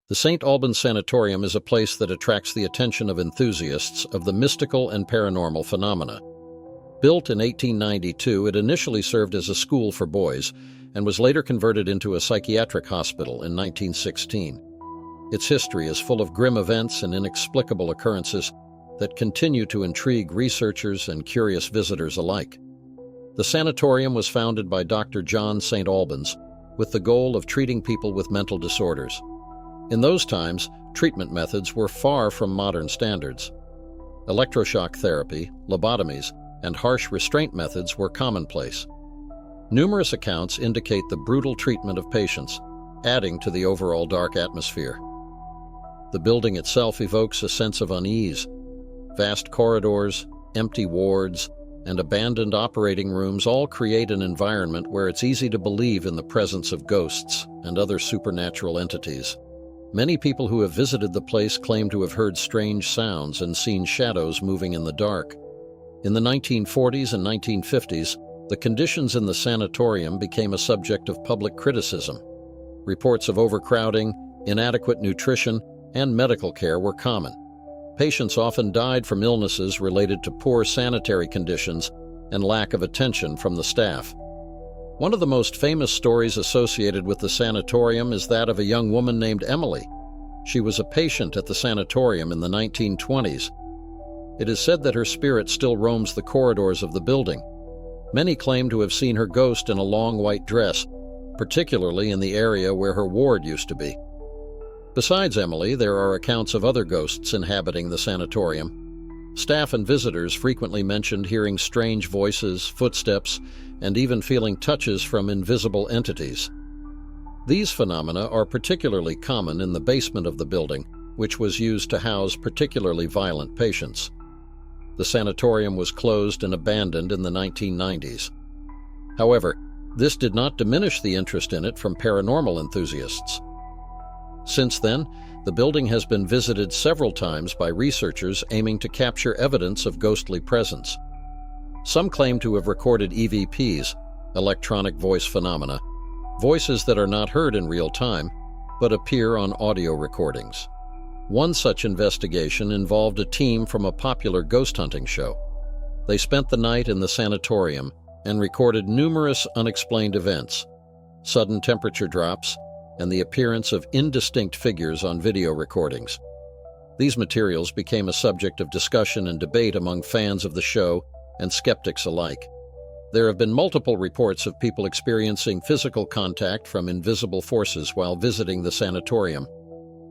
The St. Albans Sanatorium is a place that attracts the attention of enthusiasts of the mystical and paranormal phenomena. Built in 1892, it initially served as a school for boys and was later converted into a psychiatric hospital in 1916. Its history is full of grim events and inexplicable occurrences that continue to intrigue researchers and curious visitors alike. The sanatorium was founded by Dr. John St. Albans with the goal of treating people with mental disorders. In those times, treatment methods were far from modern standards. Electroshock therapy, lobotomies, and harsh restraint methods were commonplace. Numerous accounts indicate the brutal treatment of patients, adding to the overall dark atmosphere. The building itself evokes a sense of unease. Vast corridors, empty wards, and abandoned operating rooms all create an environment where it's easy to believe in the presence of ghosts and other supernatural entities. Many people who have visited the place claim to have heard strange sounds and seen shadows moving in the dark. In the 1940s and 1950s, the conditions in the sanatorium became a subject of public criticism. Reports of overcrowding, inadequate nutrition, and medical care were common. Patients often died from illnesses related to poor sanitary conditions and lack of attention from the staff. One of the most famous stories associated with the sanatorium is that of a young woman named Emily. She was a patient at the sanatorium in the 1920s. It is said that her spirit still roams the corridors of the building. Many claim to have seen her ghost in a long white dress, particularly in the area where her ward used to be. Besides Emily, there are accounts of other ghosts inhabiting the sanatorium. Staff and visitors frequently mentioned hearing strange voices, footsteps, and even feeling touches from invisible entities. These phenomena are particularly common in the basement of the building, which was used to house particularly violent patients. The sanatorium was closed and abandoned in the 1990s. However, this did not diminish the interest in it from paranormal enthusiasts. Since then, the building has been visited several times by researchers aiming to capture evidence of ghostly presence. Some claim to have recorded EVPs, electronic voice phenomena, voices that are not heard in real time, but appear on audio recordings. One such investigation involved a team from a popular ghost hunting show. They spent the night in the sanatorium and recorded numerous unexplained events, sudden temperature drops, and the appearance of indistinct figures on video recordings. These materials became a subject of discussion and debate among fans of the show and skeptics alike. There have been multiple reports of people experiencing physical contact from invisible forces while visiting the sanatorium.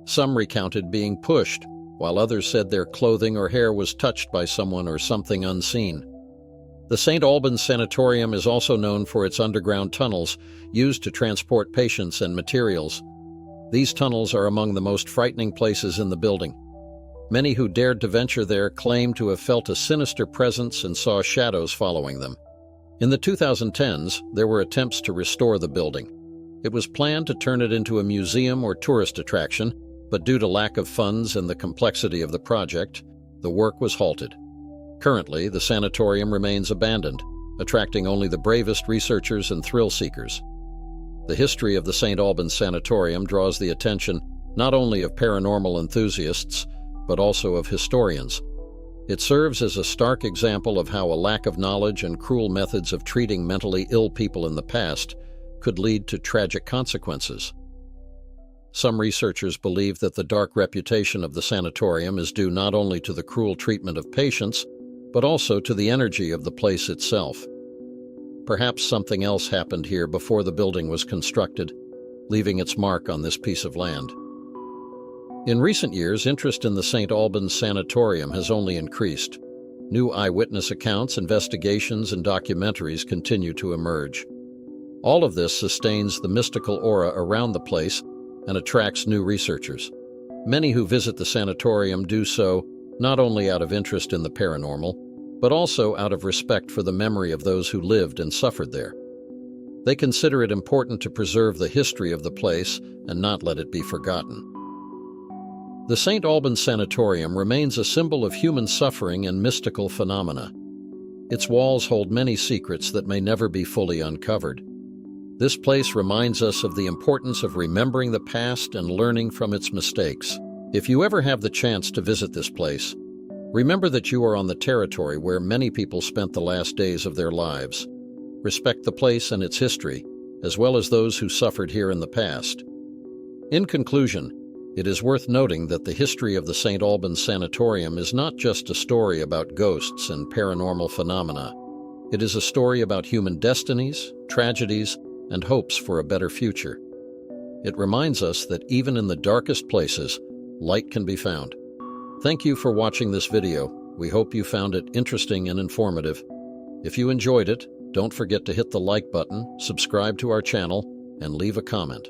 Some recounted being pushed, while others said their clothing or hair was touched by someone or something unseen. The St. Albans Sanatorium is also known for its underground tunnels used to transport patients and materials. These tunnels are among the most frightening places in the building. Many who dared to venture there claim to have felt a sinister presence and saw shadows following them. In the 2010s, there were attempts to restore the building. It was planned to turn it into a museum or tourist attraction, but due to lack of funds and the complexity of the project, the work was halted. Currently, the sanatorium remains abandoned, attracting only the bravest researchers and thrill seekers. The history of the St. Albans Sanatorium draws the attention not only of paranormal enthusiasts, but also of historians. It serves as a stark example of how a lack of knowledge and cruel methods of treating mentally ill people in the past could lead to tragic consequences. Some researchers believe that the dark reputation of the sanatorium is due not only to the cruel treatment of patients, but also to the energy of the place itself. Perhaps something else happened here before the building was constructed, leaving its mark on this piece of land. In recent years, interest in the St. Albans Sanatorium has only increased. New eyewitness accounts, investigations, and documentaries continue to emerge. All of this sustains the mystical aura around the place and attracts new researchers. Many who visit the sanatorium do so not only out of interest in the paranormal, but also out of respect for the memory of those who lived and suffered there. They consider it important to preserve the history of the place and not let it be forgotten. The St. Albans Sanatorium remains a symbol of human suffering and mystical phenomena. Its walls hold many secrets that may never be fully uncovered. This place reminds us of the importance of remembering the past and learning from its mistakes. If you ever have the chance to visit this place, remember that you are on the territory where many people spent the last days of their lives. Respect the place and its history, as well as those who suffered here in the past. In conclusion, it is worth noting that the history of the St. Albans Sanatorium is not just a story about ghosts and paranormal phenomena. It is a story about human destinies, tragedies, and hopes for a better future. It reminds us that even in the darkest places, light can be found. Thank you for watching this video. We hope you found it interesting and informative. If you enjoyed it, don't forget to hit the like button, subscribe to our channel, and leave a comment.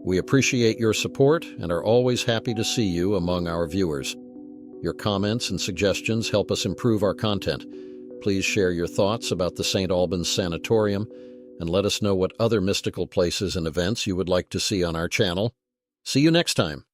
We appreciate your support and are always happy to see you among our viewers. Your comments and suggestions help us improve our content. Please share your thoughts about the St. Albans Sanatorium and let us know what other mystical places and events you would like to see on our channel. See you next time.